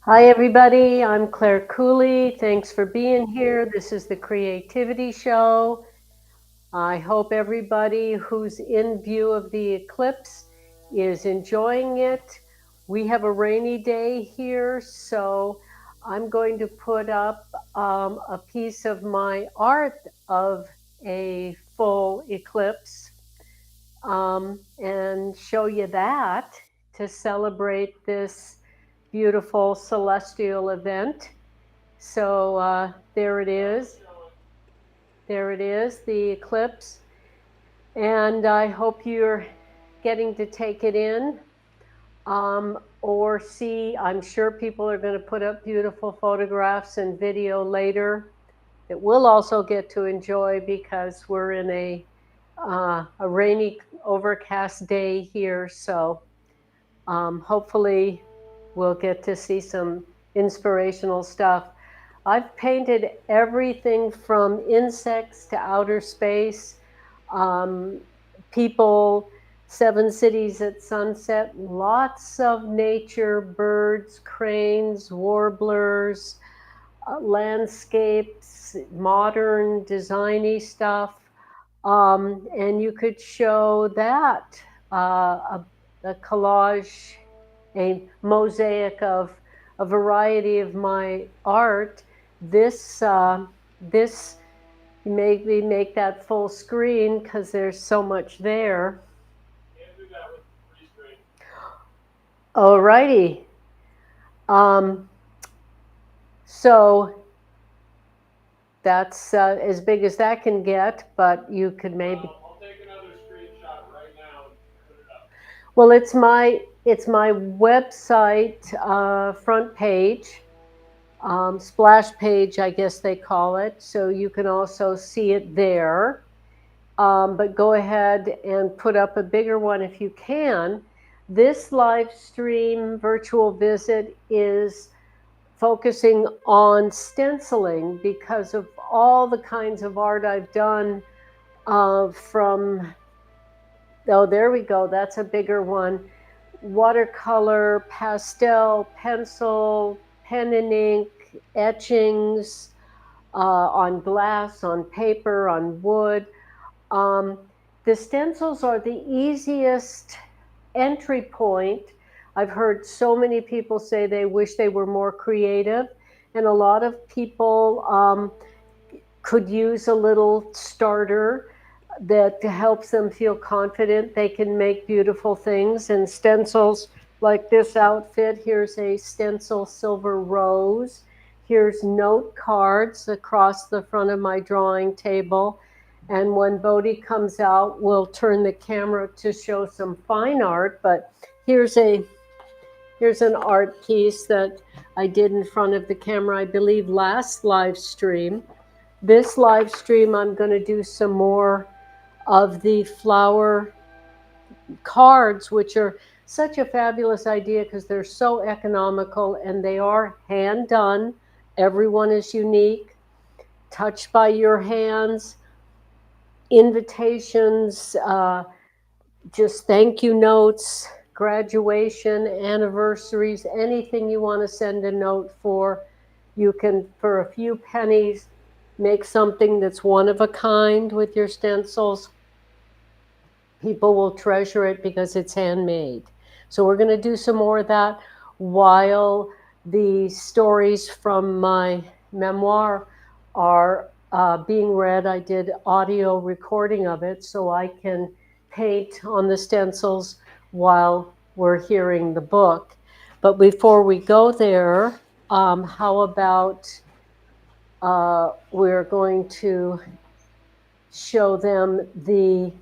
Hi everybody, I'm Claire Cooley. Thanks for being here. This is the Creativity Show. I hope everybody who's in view of the eclipse is enjoying it. We have a rainy day here, so I'm going to put up a piece of my art of a full eclipse and show you that to celebrate this beautiful celestial event. So there it is. There it is, the eclipse. And I hope you're getting to take it in or see. I'm sure people are going to put up beautiful photographs and video later that we'll also get to enjoy because we're in a rainy, overcast day here. So hopefully we'll get to see some inspirational stuff. I've painted everything from insects to outer space, people, seven cities at sunset, lots of nature, birds, cranes, warblers, landscapes, modern designy stuff. And you could show that, a collage, a mosaic of a variety of my art. This maybe make that full screen because there's so much there. Can't do that with free screen. Alrighty. So that's as big as that can get, but you could maybe. I'll take another screenshot right now and put it up. Well, it's my website front page, splash page, I guess they call it. So you can also see it there. But go ahead and put up a bigger one if you can. This live stream virtual visit is focusing on stenciling because of all the kinds of art I've done from, oh, there we go, that's a bigger one. Watercolor, pastel, pencil, pen and ink, etchings on glass, on paper, on wood. The stencils are the easiest entry point. I've heard so many people say they wish they were more creative, and a lot of people could use a little starter that helps them feel confident they can make beautiful things. And stencils like this outfit, here's a stencil silver rose. Here's note cards across the front of my drawing table. And when Bodhi comes out, we'll turn the camera to show some fine art. But here's an art piece that I did in front of the camera, I believe, last live stream. This live stream, I'm going to do some more of the flower cards, which are such a fabulous idea because they're so economical and they are hand done. Everyone is unique, touched by your hands. Invitations, just thank you notes, graduation, anniversaries, anything you want to send a note for. You can, for a few pennies, make something that's one of a kind with your stencils. People will treasure it because it's handmade. So we're going to do some more of that while the stories from my memoir are being read. I did audio recording of it so I can paint on the stencils while we're hearing the book. But before we go there, how about we're going to show them the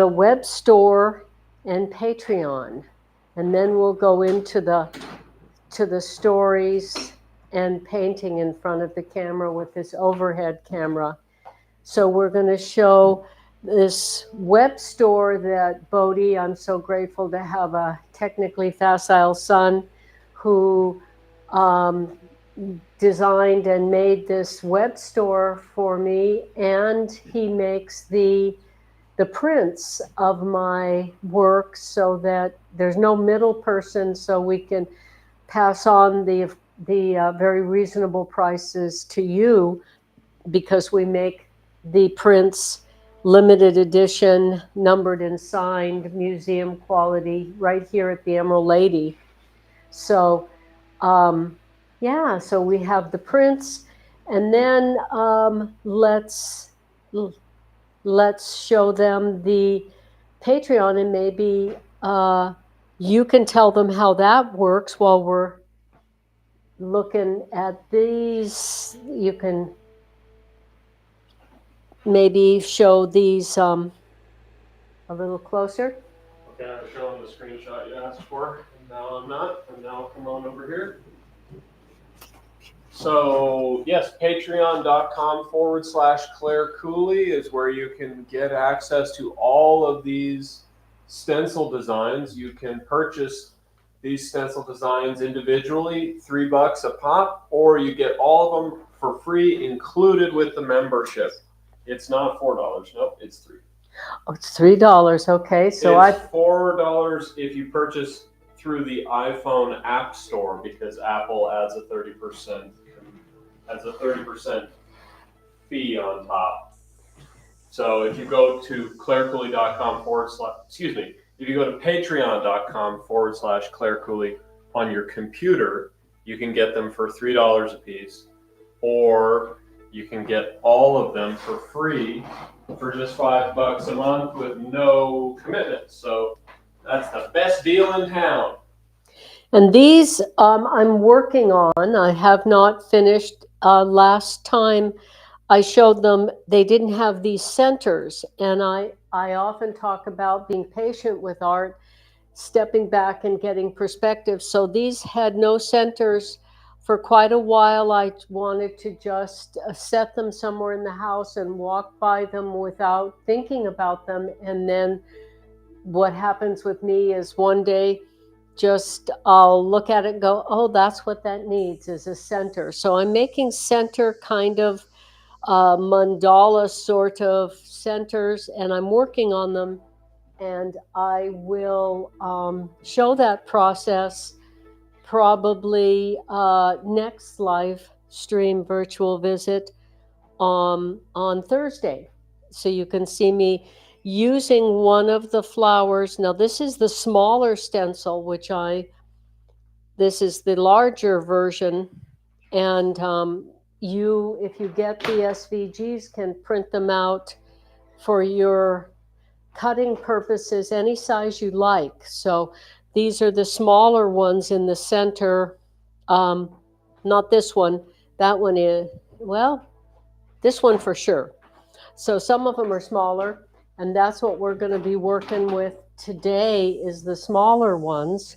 web store and Patreon, and then we'll go into the stories and painting in front of the camera with this overhead camera. So we're going to show this web store that Bodhi, I'm so grateful to have a technically facile son who designed and made this web store for me, and he makes the prints of my work so that there's no middle person, so we can pass on the very reasonable prices to you, because we make the prints limited edition, numbered and signed, museum quality, right here at the Emerald Lady. So yeah, so we have the prints, and then let's show them the Patreon, and maybe you can tell them how that works while we're looking at these. You can maybe show these a little closer. Okay, I'm showing the screenshot you asked for, and now I'm not, and now come on over here. So yes, patreon.com/CLARE COOLEY is where you can get access to all of these stencil designs. You can purchase these stencil designs individually, $3 a pop, or you get all of them for free included with the membership. It's not $4, nope, it's $3. Oh, it's $3. Okay, so it's $4 if you purchase through the iPhone App Store, because Apple adds a 30% fee on top. So if you go to clarecooley.com if you go to patreon.com/Clare Cooley on your computer, you can get them for $3 a piece, or you can get all of them for free for just $5 a month with no commitment. So that's the best deal in town. And these I'm working on. I have not finished. Last time I showed them, they didn't have these centers. And I often talk about being patient with art, stepping back and getting perspective. So these had no centers for quite a while. I wanted to just set them somewhere in the house and walk by them without thinking about them. And then what happens with me is one day, just I'll look at it and go, oh, that's what that needs, is a center. So I'm making center kind of mandala sort of centers, and I'm working on them, and I will show that process probably next live stream virtual visit on Thursday. So you can see me using one of the flowers. Now this is the smaller stencil, this is the larger version, and if you get the SVGs, can print them out for your cutting purposes any size you like. So these are the smaller ones in the center. Not this one. That one is, well, this one for sure. So some of them are smaller, and that's what we're going to be working with today, is the smaller ones.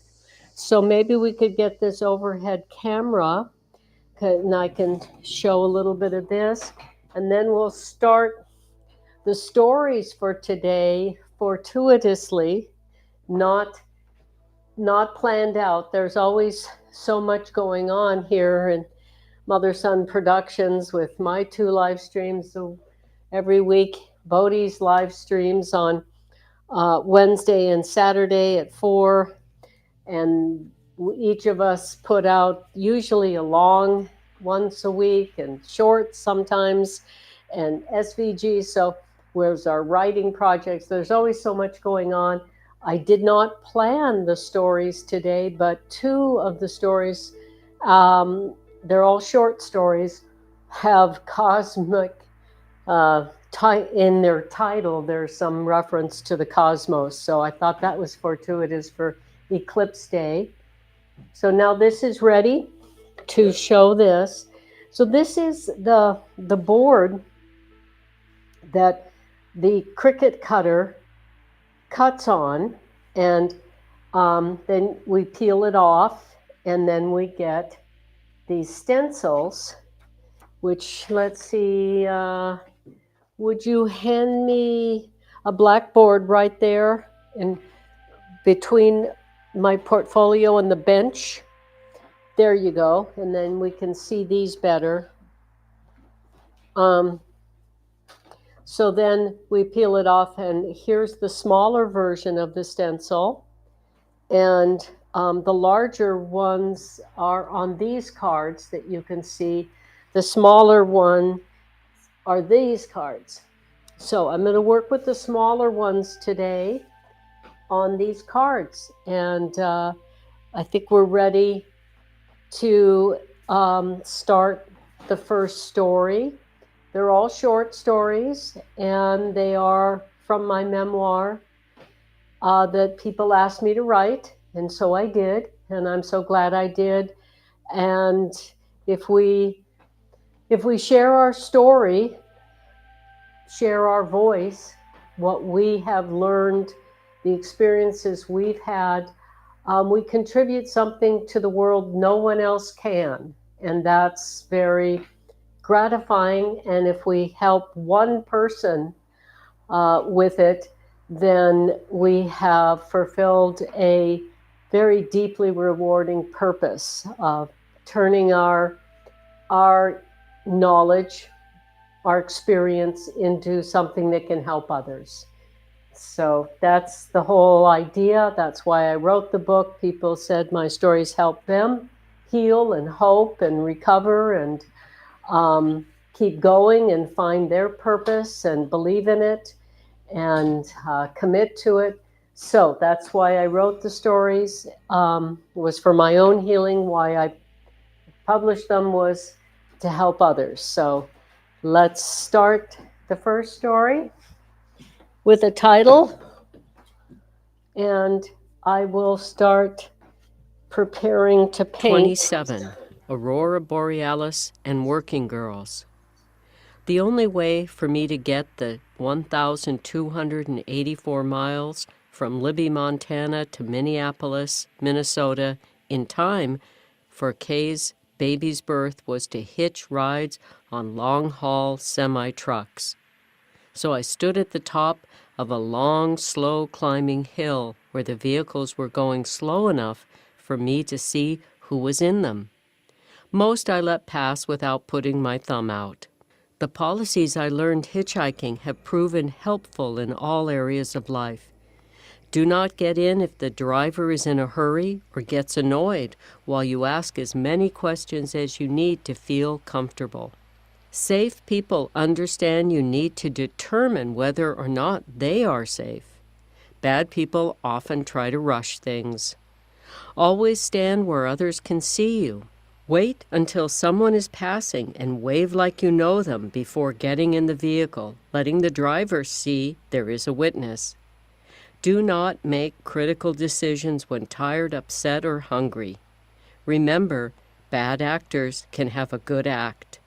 So maybe we could get this overhead camera, and I can show a little bit of this, and then we'll start the stories for today fortuitously, not planned out. There's always so much going on here in Mother Son Productions with my 2 live streams every week, Bodhi's live streams on Wednesday and Saturday at 4, and each of us put out usually a long once a week and short sometimes, and SVG. So where's our writing projects? There's always so much going on. I did not plan the stories today, but 2 of the stories, they're all short stories, have cosmic in their title. There's some reference to the cosmos. So I thought that was fortuitous for Eclipse Day. So now this is ready to show this. So this is the board that the Cricut cutter cuts on, and then we peel it off, and then we get these stencils, which, let's see, would you hand me a blackboard right there in between my portfolio and the bench? There you go, and then we can see these better. So then we peel it off, and here's the smaller version of the stencil. And The larger ones are on these cards that you can see. The smaller one are these cards. So I'm going to work with the smaller ones today on these cards. And I think we're ready to start the first story. They're all short stories, and they are from my memoir that people asked me to write, and so I did, and I'm so glad I did. And if we share our story, share our voice, what we have learned, the experiences we've had, we contribute something to the world no one else can, and that's very gratifying. And if we help one person with it, then we have fulfilled a very deeply rewarding purpose of turning our knowledge, our experience into something that can help others. So that's the whole idea. That's why I wrote the book. People said my stories help them heal and hope and recover and keep going and find their purpose and believe in it and commit to it. So that's why I wrote the stories. It was for my own healing. Why I published them was to help others. So let's start the first story with a title. And I will start preparing to paint. 27. Aurora Borealis and Working Girls. The only way for me to get the 1,284 miles from Libby, Montana to Minneapolis, Minnesota in time for Kay's baby's birth was to hitch rides on long-haul semi-trucks. So I stood at the top of a long, slow climbing hill where the vehicles were going slow enough for me to see who was in them. Most I let pass without putting my thumb out. The policies I learned hitchhiking have proven helpful in all areas of life. Do not get in if the driver is in a hurry or gets annoyed while you ask as many questions as you need to feel comfortable. Safe people understand you need to determine whether or not they are safe. Bad people often try to rush things. Always stand where others can see you. Wait until someone is passing and wave like you know them before getting in the vehicle, letting the driver see there is a witness. Do not make critical decisions when tired, upset, or hungry. Remember, bad actors can have a good act.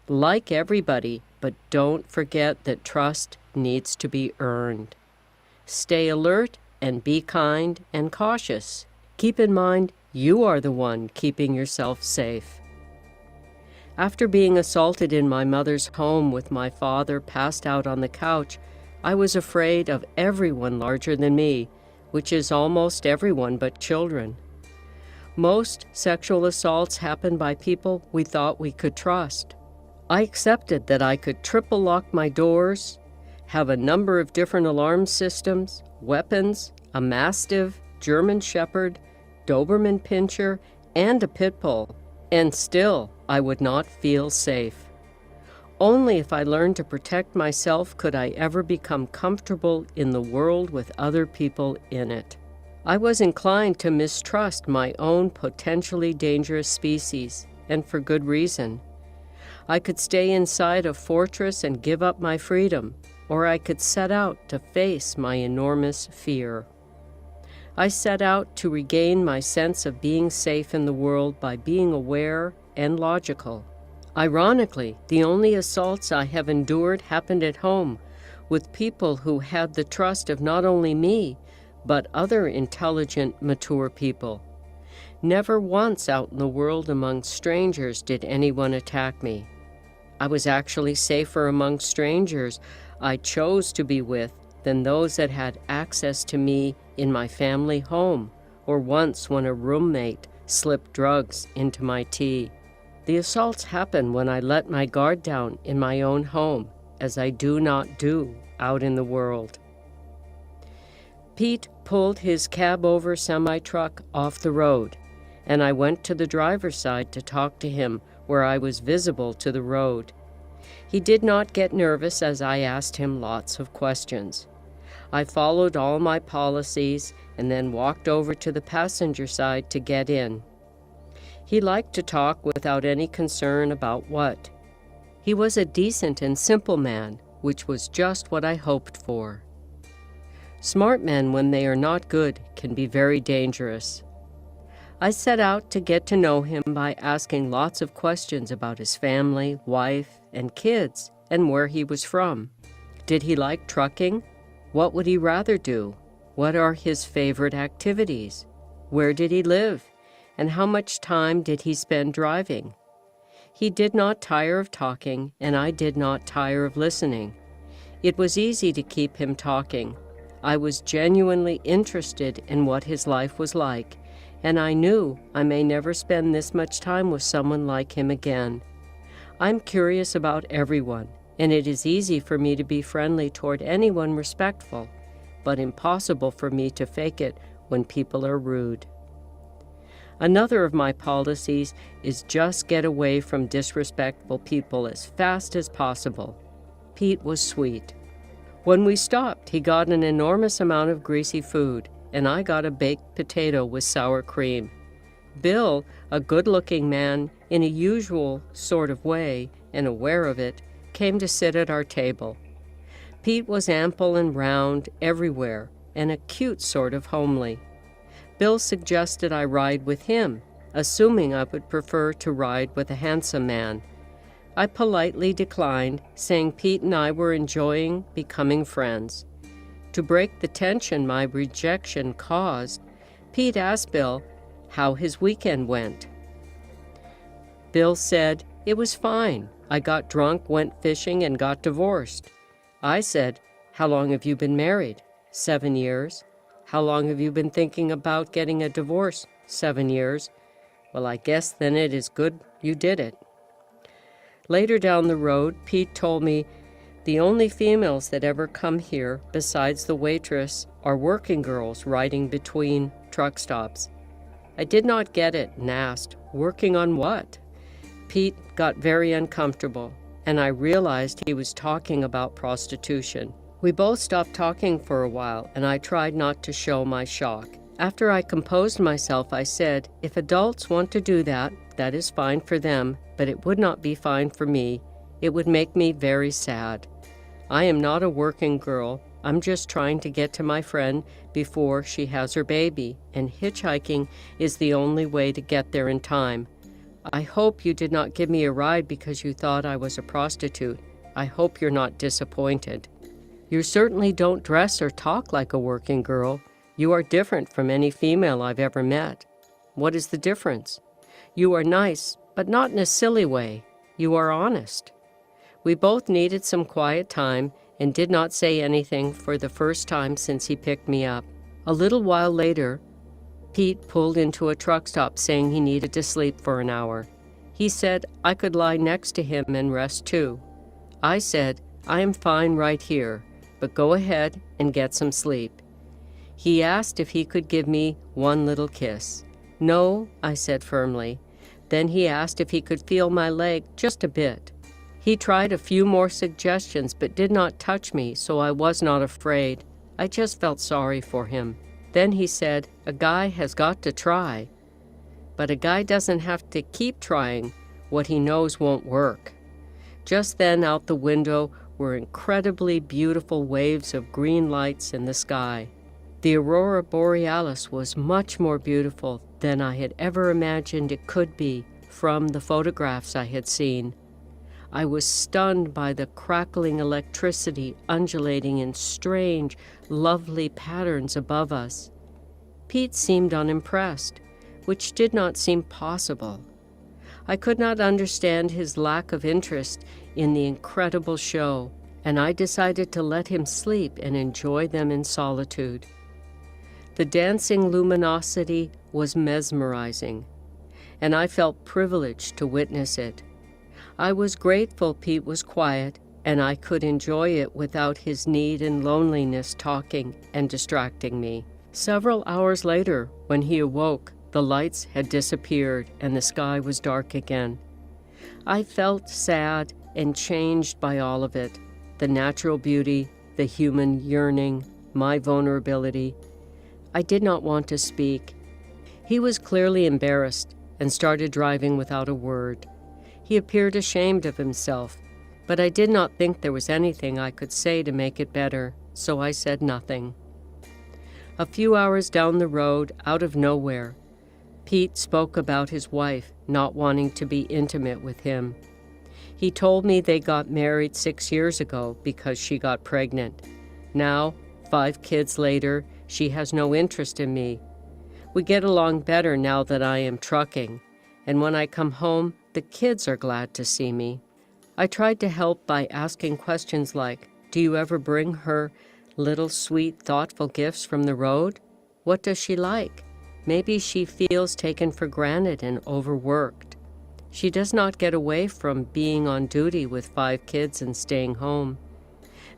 Like everybody, but don't forget that trust needs to be earned. Stay alert and be kind and cautious. Keep in mind, you are the one keeping yourself safe. After being assaulted in my mother's home with my father passed out on the couch, I was afraid of everyone larger than me, which is almost everyone but children. Most sexual assaults happen by people we thought we could trust. I accepted that I could triple lock my doors, have a number of different alarm systems, weapons, a Mastiff, German Shepherd, Doberman Pinscher, and a pit bull, and still I would not feel safe. Only if I learned to protect myself could I ever become comfortable in the world with other people in it. I was inclined to mistrust my own potentially dangerous species, and for good reason. I could stay inside a fortress and give up my freedom, or I could set out to face my enormous fear. I set out to regain my sense of being safe in the world by being aware and logical. Ironically, the only assaults I have endured happened at home, with people who had the trust of not only me, but other intelligent, mature people. Never once out in the world among strangers did anyone attack me. I was actually safer among strangers I chose to be with than those that had access to me in my family home, or once when a roommate slipped drugs into my tea. The assaults happen when I let my guard down in my own home, as I do not do out in the world. Pete pulled his cab-over semi-truck off the road, and I went to the driver's side to talk to him where I was visible to the road. He did not get nervous as I asked him lots of questions. I followed all my policies and then walked over to the passenger side to get in. He liked to talk without any concern about what. He was a decent and simple man, which was just what I hoped for. Smart men, when they are not good, can be very dangerous. I set out to get to know him by asking lots of questions about his family, wife, and kids, and where he was from. Did he like trucking? What would he rather do? What are his favorite activities? Where did he live? And how much time did he spend driving? He did not tire of talking, and I did not tire of listening. It was easy to keep him talking. I was genuinely interested in what his life was like, and I knew I may never spend this much time with someone like him again. I'm curious about everyone, and it is easy for me to be friendly toward anyone respectful, but impossible for me to fake it when people are rude. Another of my policies is just get away from disrespectful people as fast as possible. Pete was sweet. When we stopped, he got an enormous amount of greasy food, and I got a baked potato with sour cream. Bill, a good-looking man in a usual sort of way and aware of it, came to sit at our table. Pete was ample and round everywhere and a cute sort of homely. Bill suggested I ride with him, assuming I would prefer to ride with a handsome man. I politely declined, saying Pete and I were enjoying becoming friends. To break the tension my rejection caused, Pete asked Bill how his weekend went. Bill said, "It was fine. I got drunk, went fishing, and got divorced." I said, "How long have you been married?" 7 years. "How long have you been thinking about getting a divorce?" 7 years. "Well, I guess then it is good you did it." Later down the road, Pete told me the only females that ever come here, besides the waitress, are working girls riding between truck stops. I did not get it and asked, "Working on what?" Pete got very uncomfortable, and I realized he was talking about prostitution. We both stopped talking for a while, and I tried not to show my shock. After I composed myself, I said, "If adults want to do that, that is fine for them, but it would not be fine for me. It would make me very sad. I am not a working girl. I'm just trying to get to my friend before she has her baby, and hitchhiking is the only way to get there in time. I hope you did not give me a ride because you thought I was a prostitute. I hope you're not disappointed. You certainly don't dress or talk like a working girl. You are different from any female I've ever met. What is the difference? You are nice, but not in a silly way. You are honest." We both needed some quiet time and did not say anything for the first time since he picked me up. A little while later, Pete pulled into a truck stop saying he needed to sleep for an hour. He said I could lie next to him and rest too. I said, "I am fine right here, but go ahead and get some sleep." He asked if he could give me one little kiss. "No," I said firmly. Then he asked if he could feel my leg just a bit. He tried a few more suggestions but did not touch me, so I was not afraid. I just felt sorry for him. Then he said, "A guy has got to try." But a guy doesn't have to keep trying what he knows won't work. Just then out the window were incredibly beautiful waves of green lights in the sky. The aurora borealis was much more beautiful than I had ever imagined it could be from the photographs I had seen. I was stunned by the crackling electricity undulating in strange, lovely patterns above us. Pete seemed unimpressed, which did not seem possible. I could not understand his lack of interest in the incredible show, and I decided to let him sleep and enjoy them in solitude. The dancing luminosity was mesmerizing, and I felt privileged to witness it. I was grateful Pete was quiet, and I could enjoy it without his need and loneliness talking and distracting me. Several hours later, when he awoke, the lights had disappeared and the sky was dark again. I felt sad and changed by all of it, the natural beauty, the human yearning, my vulnerability. I did not want to speak. He was clearly embarrassed and started driving without a word. He appeared ashamed of himself, but I did not think there was anything I could say to make it better, so I said nothing. A few hours down the road, out of nowhere, Pete spoke about his wife not wanting to be intimate with him. He told me they got married 6 years ago because she got pregnant. Now, 5 kids later, she has no interest in me. We get along better now that I am trucking, and when I come home, the kids are glad to see me. I tried to help by asking questions like, do you ever bring her little sweet, thoughtful gifts from the road? What does she like? Maybe she feels taken for granted and overworked. She does not get away from being on duty with 5 kids and staying home.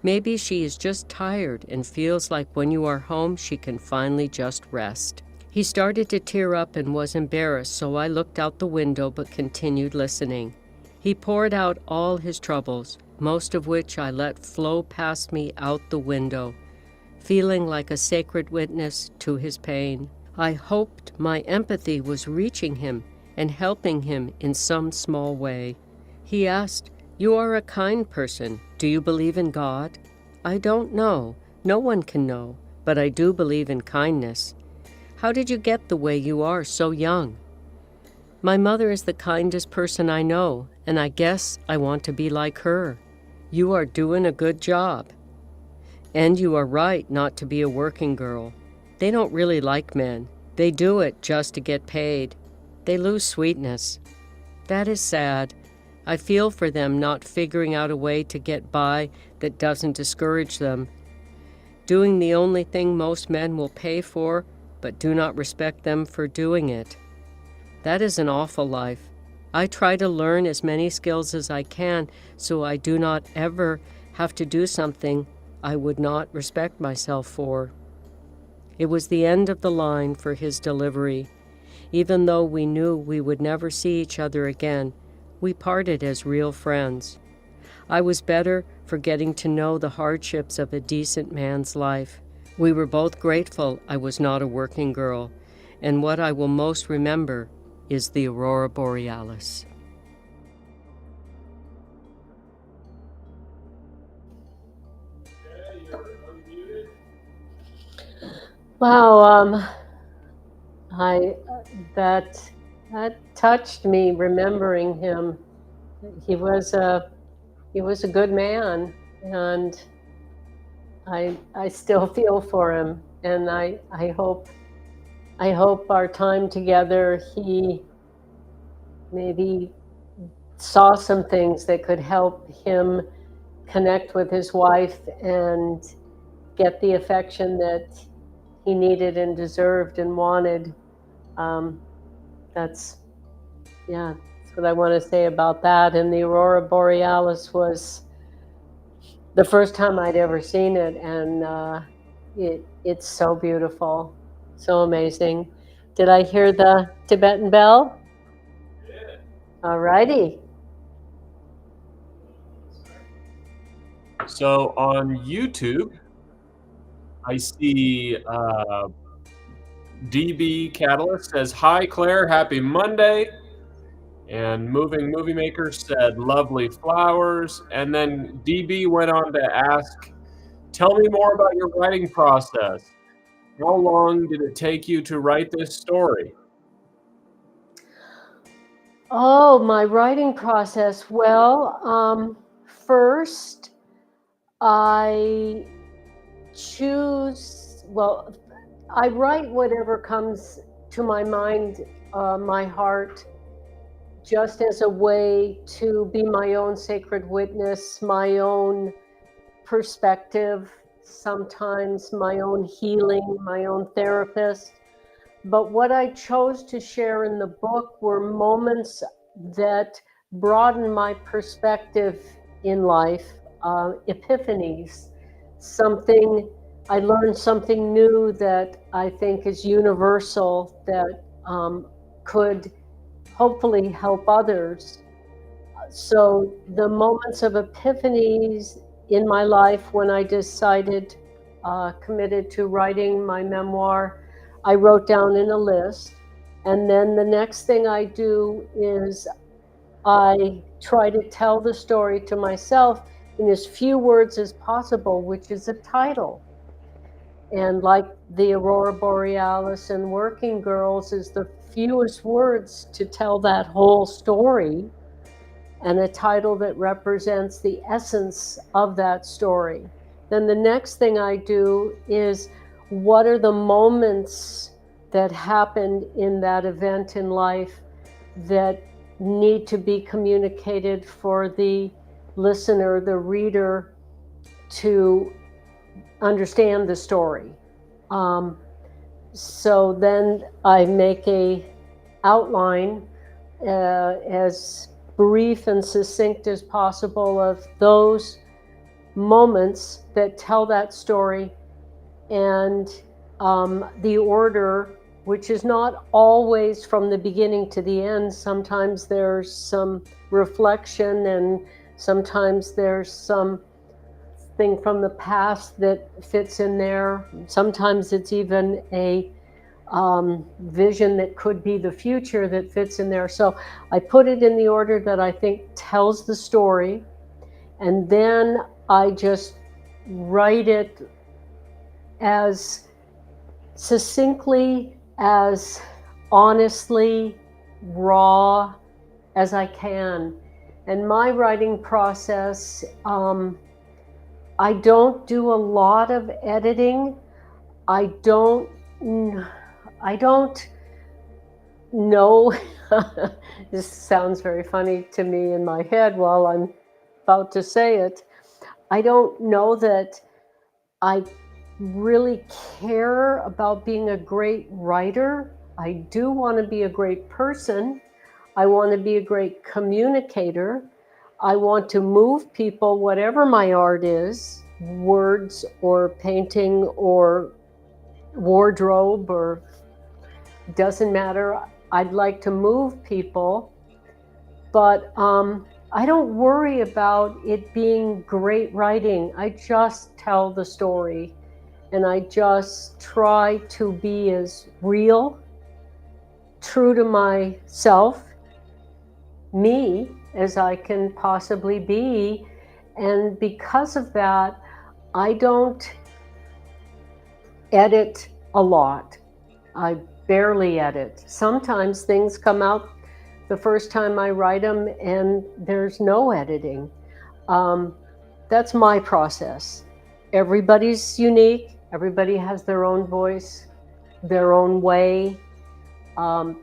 Maybe she is just tired and feels like when you are home, she can finally just rest. He started to tear up and was embarrassed, so I looked out the window but continued listening. He poured out all his troubles, most of which I let flow past me out the window, feeling like a sacred witness to his pain. I hoped my empathy was reaching him and helping him in some small way. He asked, "You are a kind person. Do you believe in God?" "I don't know. No one can know, but I do believe in kindness." "How did you get the way you are so young?" "My mother is the kindest person I know, and I guess I want to be like her." "You are doing a good job. And you are right not to be a working girl. They don't really like men. They do it just to get paid. They lose sweetness." "That is sad. I feel for them not figuring out a way to get by that doesn't discourage them. Doing the only thing most men will pay for, but do not respect them for doing it. That is an awful life. I try to learn as many skills as I can so I do not ever have to do something I would not respect myself for." It was the end of the line for his delivery. Even though we knew we would never see each other again, we parted as real friends. I was better for getting to know the hardships of a decent man's life. We were both grateful I was not a working girl, and what I will most remember is the aurora borealis. Okay, you're unmuted. Wow, I that touched me remembering him. He was a good man, and I still feel for him, and I hope our time together he maybe saw some things that could help him connect with his wife and get the affection that he needed and deserved and wanted. That's what I want to say about that. And the aurora borealis was the first time I'd ever seen it, and it's so beautiful, so amazing. Did I hear the Tibetan bell? Yeah. All righty. So on YouTube, I see DB Catalyst says, "Hi Claire, happy Monday." And Moving Movie Maker said, "Lovely flowers." And then DB went on to ask, "Tell me more about your writing process. How long did it take you to write this story?" Oh, my writing process. Well, first I I write whatever comes to my mind, my heart, just as a way to be my own sacred witness, my own perspective, sometimes my own healing, my own therapist. But what I chose to share in the book were moments that broaden my perspective in life, epiphanies, something I learned something new that I think is universal, that could hopefully help others. So the moments of epiphanies in my life when I decided, committed to writing my memoir, I wrote down in a list. And then the next thing I do is I try to tell the story to myself in as few words as possible, which is a title. And like the Aurora Borealis and Working Girls is the fewest words to tell that whole story, and a title that represents the essence of that story. Then the next thing I do is, what are the moments that happened in that event in life that need to be communicated for the listener, the reader, to understand the story. So then I make a outline as brief and succinct as possible of those moments that tell that story, and the order, which is not always from the beginning to the end. Sometimes there's some reflection, and sometimes there's some thing from the past that fits in there. Sometimes it's even a vision that could be the future that fits in there. So I put it in the order that I think tells the story, and then I just write it as succinctly, as honestly, raw as I can. And my writing process, I don't do a lot of editing. I don't know. This sounds very funny to me in my head while I'm about to say it. I don't know that I really care about being a great writer. I do want to be a great person. I want to be a great communicator. I want to move people, whatever my art is, words or painting or wardrobe, or doesn't matter. I'd like to move people, but I don't worry about it being great writing. I just tell the story, and I just try to be as real, true to myself, me, as I can possibly be. And because of that, I don't edit a lot. I barely edit. Sometimes things come out the first time I write them and there's no editing. That's my process. Everybody's unique. Everybody has their own voice, their own way.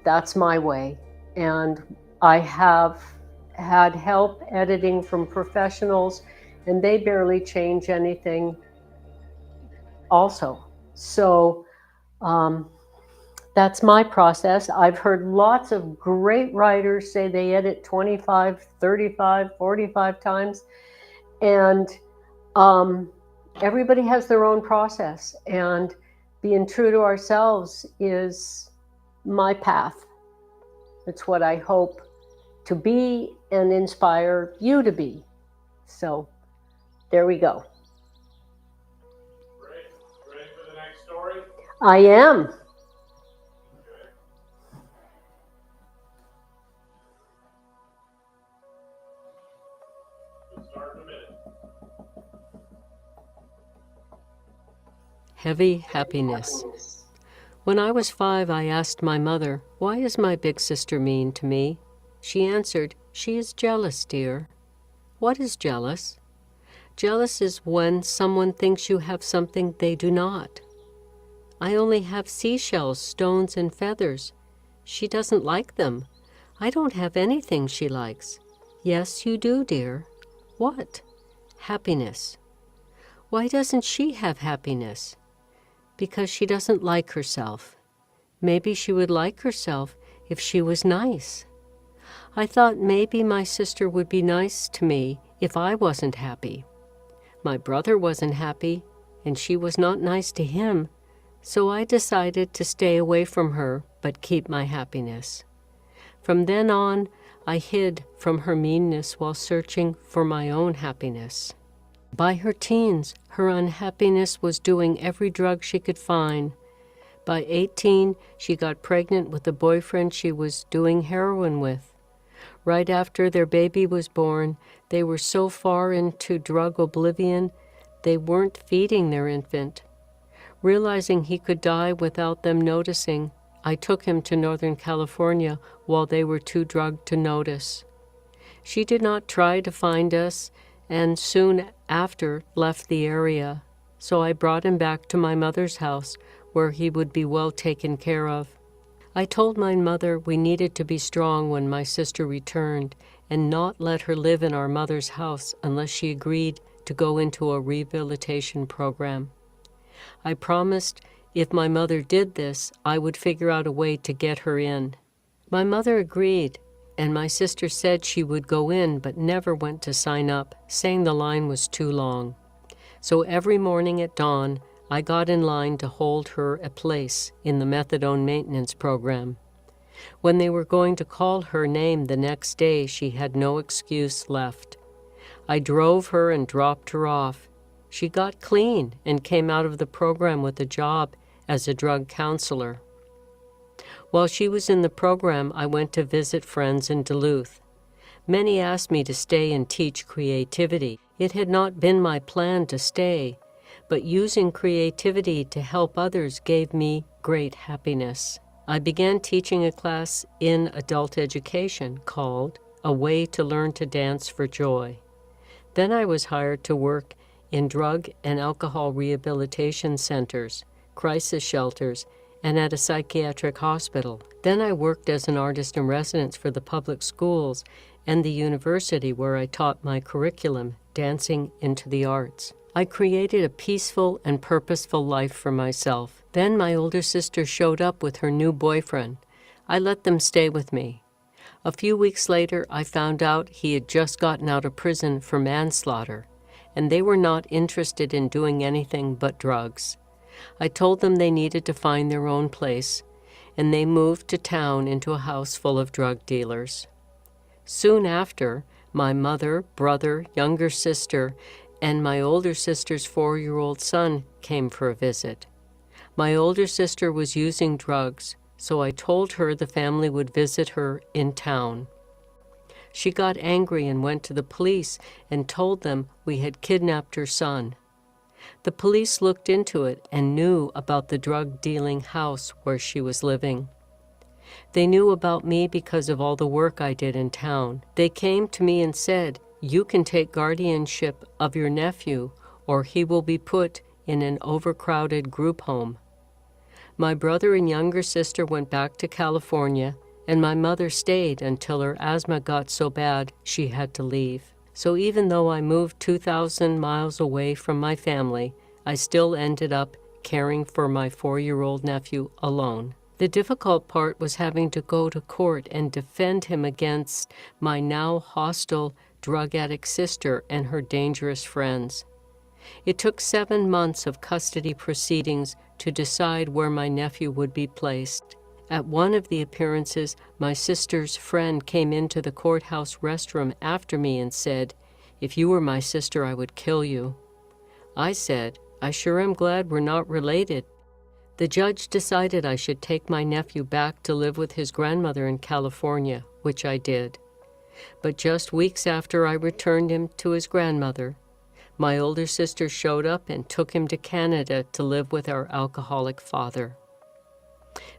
That's my way. And I have had help editing from professionals, and they barely change anything also. So that's my process. I've heard lots of great writers say they edit 25, 35, 45 times. And everybody has their own process. And being true to ourselves is my path. It's what I hope to be and inspire you to be. So there we go. Great. Ready for the next story? I am. Okay. We'll start in a minute. Heavy happiness. When I was 5, I asked my mother, "Why is my big sister mean to me?" She answered, "She is jealous, dear." What is jealous? Jealous is when someone thinks you have something they do not. I only have seashells, stones, and feathers. She doesn't like them. I don't have anything she likes. Yes, you do, dear. What? Happiness. Why doesn't she have happiness? Because she doesn't like herself. Maybe she would like herself if she was nice. I thought maybe my sister would be nice to me if I wasn't happy. My brother wasn't happy. and she was not nice to him, so I decided to stay away from her but keep my happiness. From then on, I hid from her meanness while searching for my own happiness. By her teens, her unhappiness was doing every drug she could find. By 18, she got pregnant with a boyfriend she was doing heroin with. Right after their baby was born, they were so far into drug oblivion, they weren't feeding their infant. Realizing he could die without them noticing, I took him to Northern California while they were too drugged to notice. She did not try to find us, and soon after left the area, so I brought him back to my mother's house, where he would be well taken care of. I told my mother we needed to be strong when my sister returned, and not let her live in our mother's house unless she agreed to go into a rehabilitation program. I promised if my mother did this, I would figure out a way to get her in. My mother agreed, and my sister said she would go in but never went to sign up, saying the line was too long. So every morning at dawn, I got in line to hold her a place in the methadone maintenance program. When they were going to call her name the next day, she had no excuse left. I drove her and dropped her off. She got clean and came out of the program with a job as a drug counselor. While she was in the program, I went to visit friends in Duluth. Many asked me to stay and teach creativity. It had not been my plan to stay, but using creativity to help others gave me great happiness. I began teaching a class in adult education called A Way to Learn to Dance for Joy. Then I was hired to work in drug and alcohol rehabilitation centers, crisis shelters, and at a psychiatric hospital. Then I worked as an artist in residence for the public schools and the university where I taught my curriculum, Dancing into the Arts. I created a peaceful and purposeful life for myself. Then my older sister showed up with her new boyfriend. I let them stay with me. A few weeks later, I found out he had just gotten out of prison for manslaughter, and they were not interested in doing anything but drugs. I told them they needed to find their own place, and they moved to town into a house full of drug dealers. Soon after, my mother, brother, younger sister, and my older sister's 4-year-old son came for a visit. My older sister was using drugs, so I told her the family would visit her in town. She got angry and went to the police and told them we had kidnapped her son. The police looked into it and knew about the drug-dealing house where she was living. They knew about me because of all the work I did in town. They came to me and said, "You can take guardianship of your nephew, or he will be put in an overcrowded group home." My brother and younger sister went back to California, and my mother stayed until her asthma got so bad she had to leave. So even though I moved 2,000 miles away from my family, I still ended up caring for my 4-year-old nephew alone. The difficult part was having to go to court and defend him against my now hostile drug addict sister and her dangerous friends. It took 7 months of custody proceedings to decide where my nephew would be placed. At one of the appearances, my sister's friend came into the courthouse restroom after me and said, "If you were my sister, I would kill you." I said, "I sure am glad we're not related." The judge decided I should take my nephew back to live with his grandmother in California, which I did. But just weeks after I returned him to his grandmother, my older sister showed up and took him to Canada to live with our alcoholic father.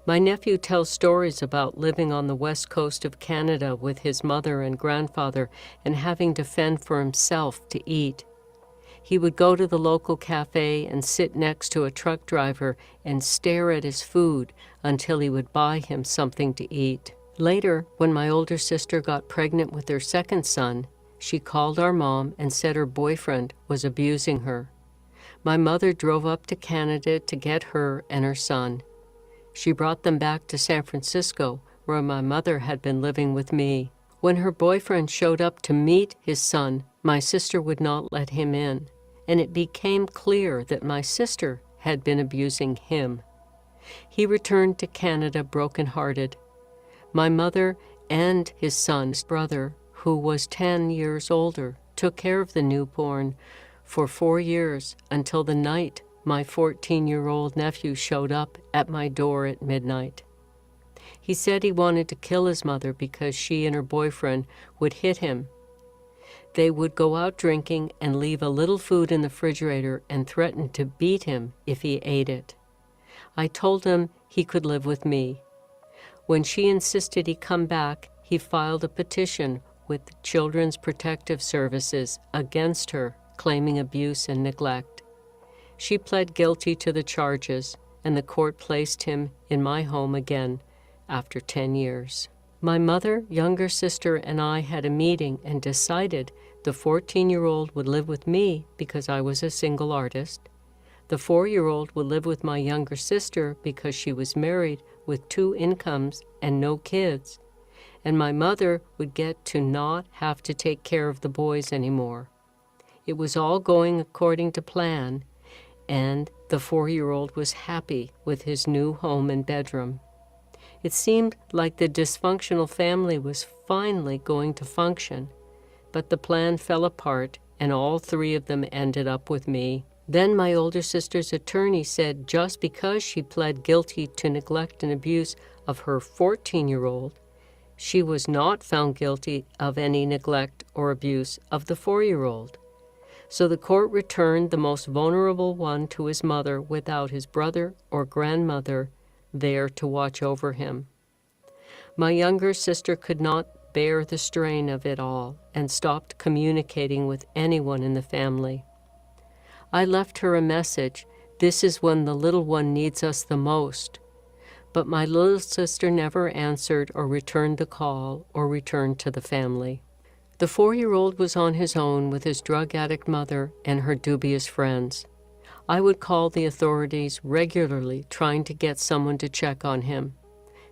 My nephew tells stories about living on the west coast of Canada with his mother and grandfather and having to fend for himself to eat. He would go to the local cafe and sit next to a truck driver and stare at his food until he would buy him something to eat. Later, when my older sister got pregnant with her second son, she called our mom and said her boyfriend was abusing her. My mother drove up to Canada to get her and her son. She brought them back to San Francisco, where my mother had been living with me. When her boyfriend showed up to meet his son, my sister would not let him in. and it became clear that my sister had been abusing him. He returned to Canada broken-hearted. My mother and his son's brother, who was 10 years older, took care of the newborn for 4 years until the night my 14-year-old nephew showed up at my door at midnight. He said he wanted to kill his mother because she and her boyfriend would hit him. They would go out drinking and leave a little food in the refrigerator and threaten to beat him if he ate it. I told him he could live with me. When she insisted he come back, he filed a petition with the Children's Protective Services against her, claiming abuse and neglect. She pled guilty to the charges, and the court placed him in my home again after 10 years. My mother, younger sister, and I had a meeting and decided the 14-year-old would live with me because I was a single artist. The 4-year-old would live with my younger sister because she was married with 2 incomes and no kids. And my mother would get to not have to take care of the boys anymore. It was all going according to plan, and the 4-year-old was happy with his new home and bedroom. It seemed like the dysfunctional family was finally going to function, but the plan fell apart and all 3 of them ended up with me. Then my older sister's attorney said just because she pled guilty to neglect and abuse of her 14-year-old, she was not found guilty of any neglect or abuse of the 4-year-old. So the court returned the most vulnerable one to his mother without his brother or grandmother there to watch over him. My younger sister could not bear the strain of it all and stopped communicating with anyone in the family. I left her a message, "This is when the little one needs us the most." But my little sister never answered or returned the call or returned to the family. The 4-year-old was on his own with his drug addict mother and her dubious friends. I would call the authorities regularly trying to get someone to check on him.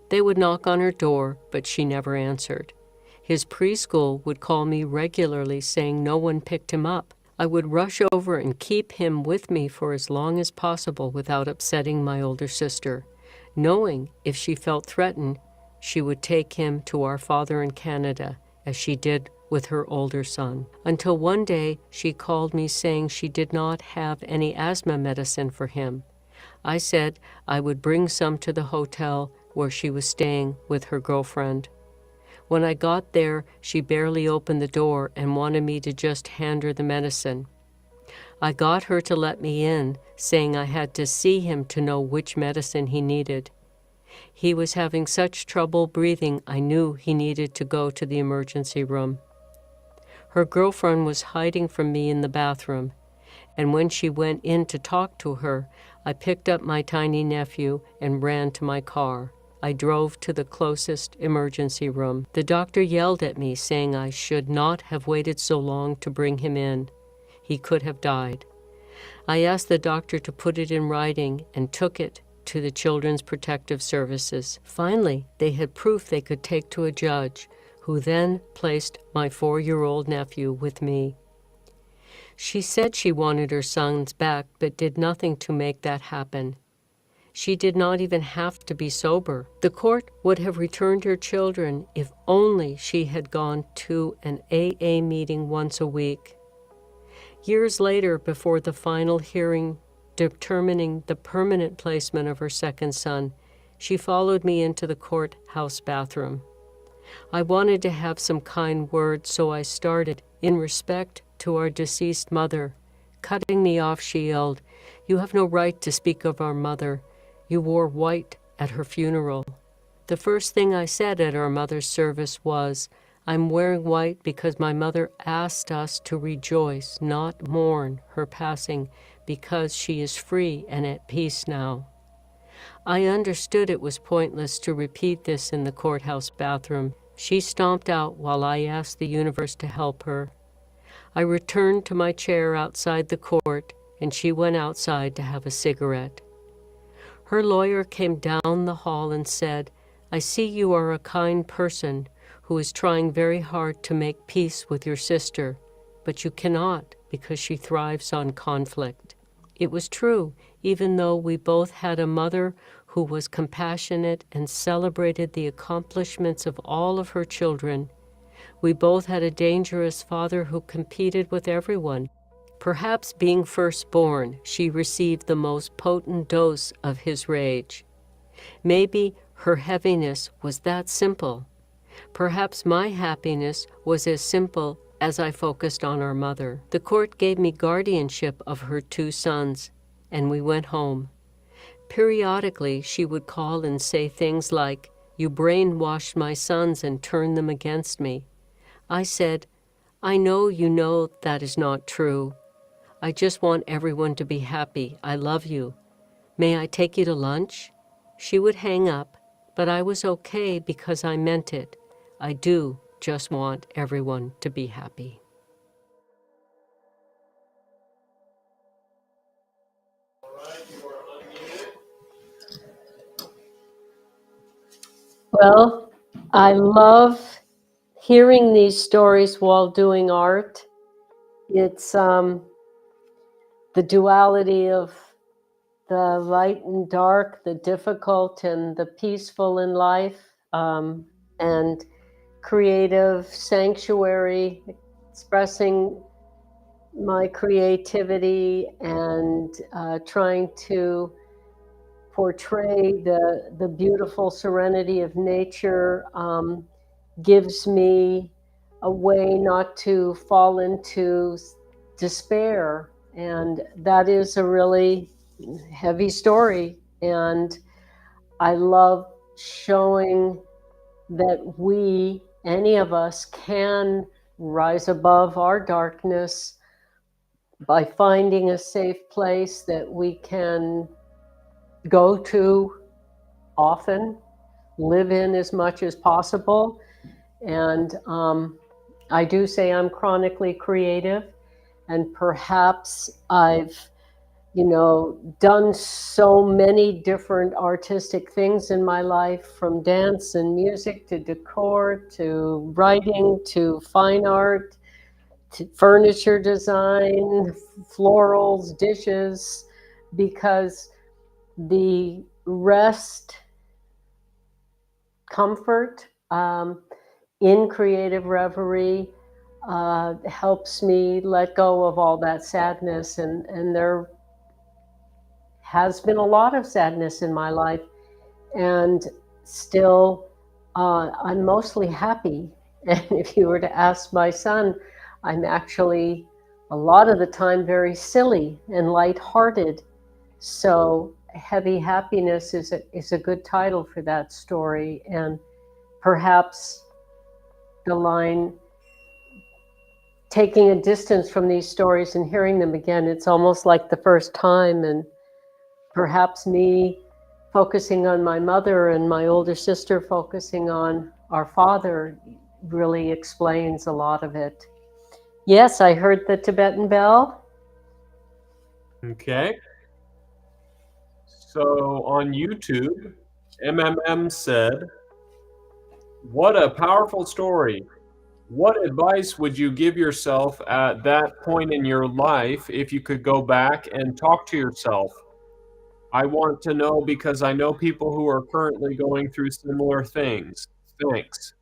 They would knock on her door, but she never answered. His preschool would call me regularly saying no one picked him up. I would rush over and keep him with me for as long as possible without upsetting my older sister, knowing if she felt threatened, she would take him to our father in Canada, as she did with her older son. Until one day, she called me saying she did not have any asthma medicine for him. I said I would bring some to the hotel where she was staying with her girlfriend. When I got there, she barely opened the door and wanted me to just hand her the medicine. I got her to let me in, saying I had to see him to know which medicine he needed. He was having such trouble breathing, I knew he needed to go to the emergency room. Her girlfriend was hiding from me in the bathroom, and when she went in to talk to her, I picked up my tiny nephew and ran to my car. I drove to the closest emergency room. The doctor yelled at me, saying I should not have waited so long to bring him in. He could have died. I asked the doctor to put it in writing and took it to the Children's Protective Services. Finally, they had proof they could take to a judge, who then placed my 4-year-old nephew with me. She said she wanted her sons back, but did nothing to make that happen. She did not even have to be sober. The court would have returned her children if only she had gone to an AA meeting once a week. Years later, before the final hearing determining the permanent placement of her second son, she followed me into the courthouse bathroom. I wanted to have some kind words, so I started, in respect to our deceased mother. Cutting me off, she yelled, "You have no right to speak of our mother. You wore white at her funeral." The first thing I said at our mother's service was, "I'm wearing white because my mother asked us to rejoice, not mourn her passing, because she is free and at peace now." I understood it was pointless to repeat this in the courthouse bathroom. She stomped out while I asked the universe to help her. I returned to my chair outside the court, and she went outside to have a cigarette. Her lawyer came down the hall and said, "I see you are a kind person who is trying very hard to make peace with your sister. but you cannot because she thrives on conflict. It was true, even though we both had a mother who was compassionate and celebrated the accomplishments of all of her children. We both had a dangerous father who competed with everyone. Perhaps being firstborn, she received the most potent dose of his rage. Maybe her heaviness was that simple. Perhaps my happiness was as simple as I focused on our mother. The court gave me guardianship of her 2 sons, and we went home. Periodically, she would call and say things like, "You brainwashed my sons and turned them against me." I said, "I know you know that is not true. I just want everyone to be happy. I love you. May I take you to lunch?" She would hang up, but I was okay because I meant it. I do just want everyone to be happy. Well, I love hearing these stories while doing art. It's the duality of the light and dark, the difficult and the peaceful in life, and creative sanctuary, expressing my creativity and trying to portray the beautiful serenity of nature gives me a way not to fall into despair. And that is a really heavy story. And I love showing that we, any of us, can rise above our darkness by finding a safe place that we can go to often, live in as much as possible. And I do say I'm chronically creative, and perhaps I've, done so many different artistic things in my life, from dance and music to decor to writing to fine art to furniture design, florals, dishes, because the rest, comfort in creative reverie helps me let go of all that sadness. And there has been a lot of sadness in my life, and still I'm mostly happy. And if you were to ask my son, I'm actually a lot of the time very silly and lighthearted. So Heavy Happiness is a good title for that story. And perhaps the line, taking a distance from these stories and hearing them again, it's almost like the first time. And perhaps me focusing on my mother and my older sister focusing on our father really explains a lot of it. Yes, I heard the Tibetan bell. Okay. So on YouTube, MMM said, "What a powerful story. What advice would you give yourself at that point in your life if you could go back and talk to yourself? I want to know because I know people who are currently going through similar things. Thanks."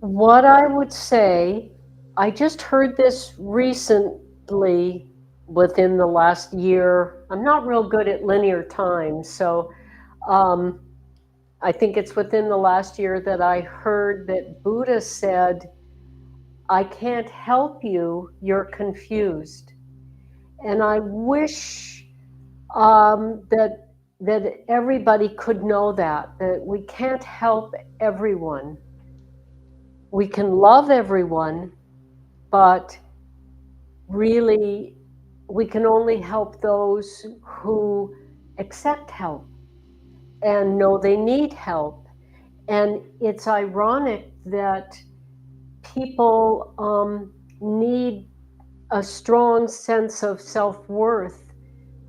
What I would say, I just heard this recently within the last year. I'm not real good at linear time, so I think it's within the last year that I heard that Buddha said, "I can't help you, you're confused." And I wish that everybody could know that we can't help everyone. We can love everyone, but really we can only help those who accept help and know they need help. And it's ironic that people need a strong sense of self-worth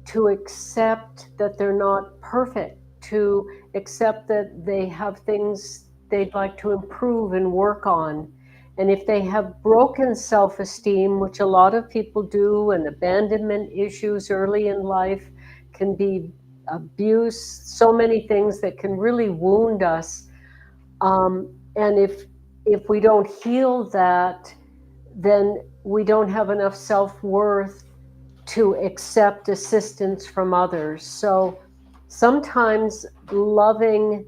to accept that they're not perfect, to accept that they have things they'd like to improve and work on. And if they have broken self-esteem, which a lot of people do, and abandonment issues early in life can be abuse, so many things that can really wound us. And if we don't heal that, then we don't have enough self-worth to accept assistance from others. So sometimes loving,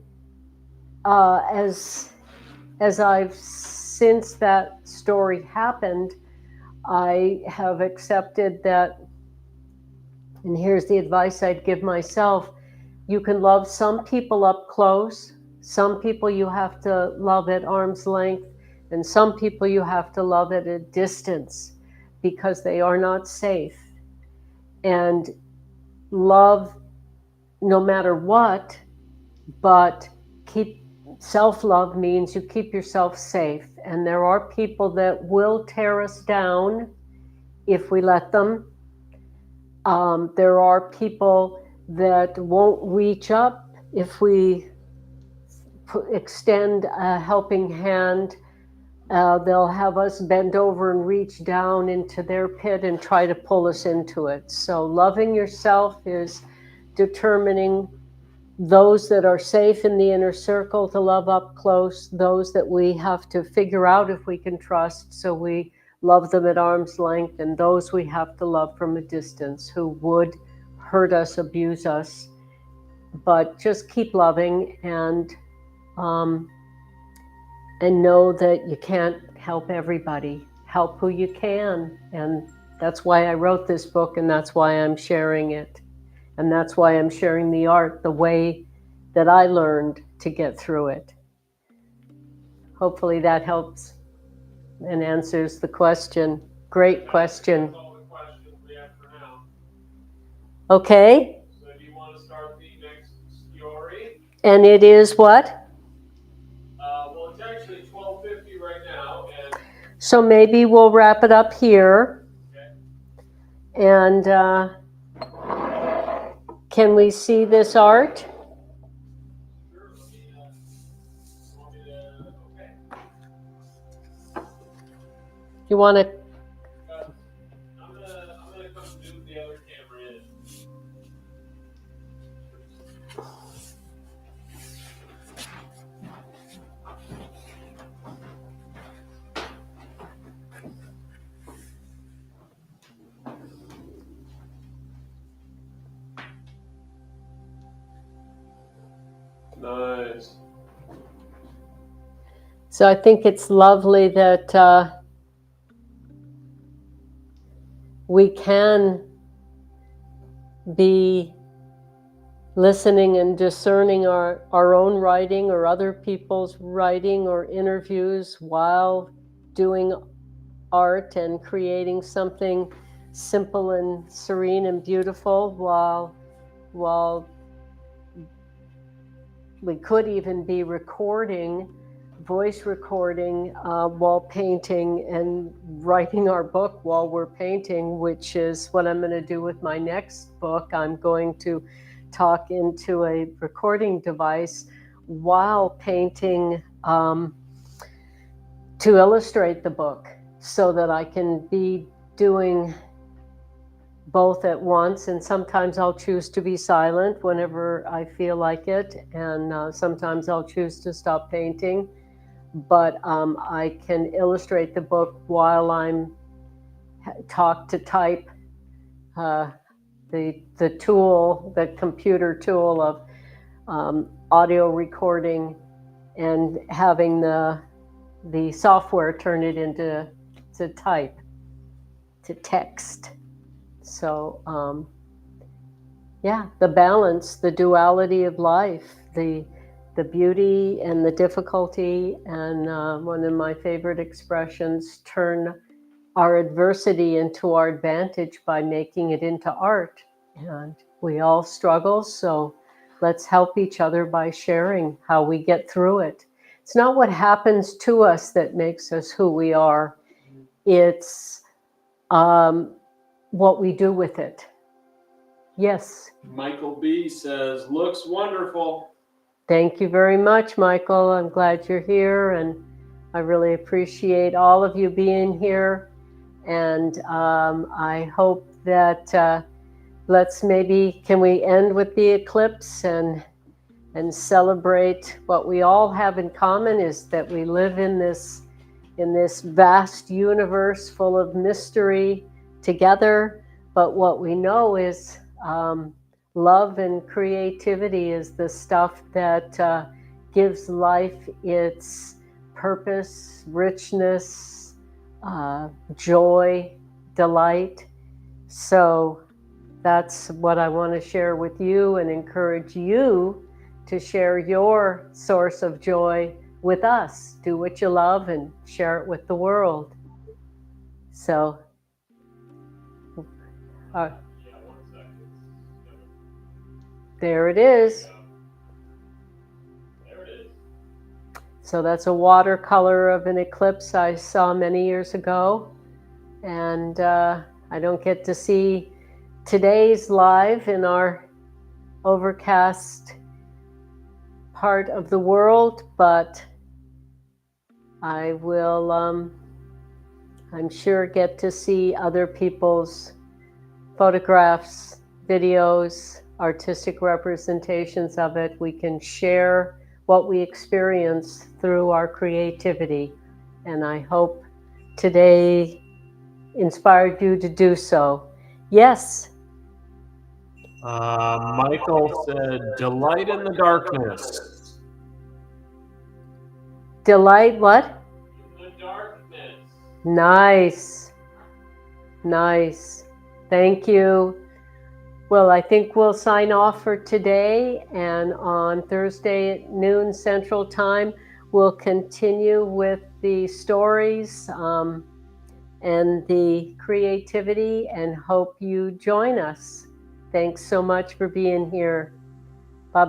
as I've, since that story happened, I have accepted that, and here's the advice I'd give myself: you can love some people up close, some people you have to love at arm's length, and some people you have to love at a distance because they are not safe. And love no matter what, but self-love means you keep yourself safe. And there are people that will tear us down if we let them. There are people that won't reach up if we extend a helping hand. They'll have us bend over and reach down into their pit and try to pull us into it. So loving yourself is determining those that are safe in the inner circle to love up close, those that we have to figure out if we can trust, so we love them at arm's length, and those we have to love from a distance who would hurt us, abuse us. But just keep loving, and know that you can't help everybody. Help who you can. And that's why I wrote this book, and that's why I'm sharing it. And that's why I'm sharing the art the way that I learned to get through it. Hopefully that helps and answers the question. Great question. That's all the questions we have for now. Okay. So do you want to start the next story? And it is what? Well, it's actually 12:50 right now, and So maybe we'll wrap it up here. okay. And can we see this art? Sure. Let me, want me to, okay. You want to? I'm gonna come zoom the other camera in. Nice. So I think it's lovely that we can be listening and discerning our own writing or other people's writing or interviews while doing art and creating something simple and serene and beautiful, while we could even be recording, voice recording, while painting, and writing our book while we're painting, which is what I'm going to do with my next book. I'm going to talk into a recording device while painting, to illustrate the book, so that I can be doing both at once. And sometimes I'll choose to be silent whenever I feel like it, and sometimes I'll choose to stop painting. But I can illustrate the book while I'm talk to type, the tool, the computer tool of audio recording, and having the software turn it into type, to text. So yeah, the balance, the duality of life, the beauty and the difficulty, and one of my favorite expressions, turn our adversity into our advantage by making it into art. And we all struggle, so let's help each other by sharing how we get through it. It's not what happens to us that makes us who we are. It's what we do with it. Yes. Michael B says, looks wonderful. Thank you very much, Michael. I'm glad you're here, and I really appreciate all of you being here. And I hope that can we end with the eclipse and celebrate what we all have in common is that we live in this vast universe full of mystery together. But what we know is love and creativity is the stuff that gives life its purpose, richness, joy, delight. So that's what I want to share with you and encourage you to share your source of joy with us. Do what you love and share it with the world. So, there it is. So that's a watercolor of an eclipse I saw many years ago. And I don't get to see today's live in our overcast part of the world, but I will, I'm sure, get to see other people's photographs, videos, artistic representations of it. We can share what we experience through our creativity. And I hope today inspired you to do so. Yes? Michael said, delight in the darkness. Delight what? In the darkness. Nice. Nice. Thank you. Well, I think we'll sign off for today, and on Thursday at noon Central Time, we'll continue with the stories and the creativity, and hope you join us. Thanks so much for being here.